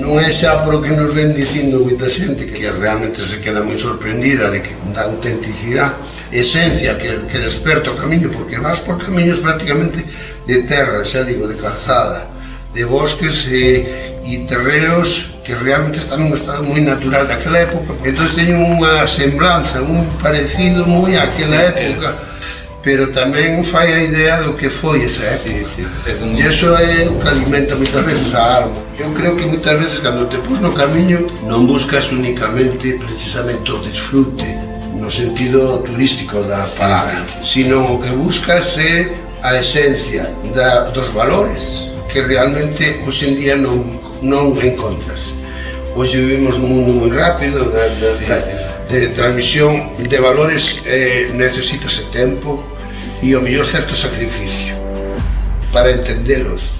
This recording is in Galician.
Non é xa por o que nos ven dicindo moita xente que realmente se queda moi sorprendida de que da autenticidade, esencia que desperta o camiño, porque vas por camiños prácticamente de terra, xa digo, de calzada, de bosques e terreos que realmente están nun estado moi natural daquela época. Entón teñen unha semblanza, un parecido moi àquela época, pero tamén fai a idea do que foi esa época. E iso é o que alimenta moitas veces a alma. Eu creo que moitas veces cando te pus no camiño non buscas únicamente precisamente o disfrute no sentido turístico da palabra, sino o que buscas é a esencia dos valores que realmente hoxe en día non encontras. Hoxe vivimos nun mundo moi rápido, de transmisión de valores, necesítase tempo e ao mellor certo sacrificio para entendelos.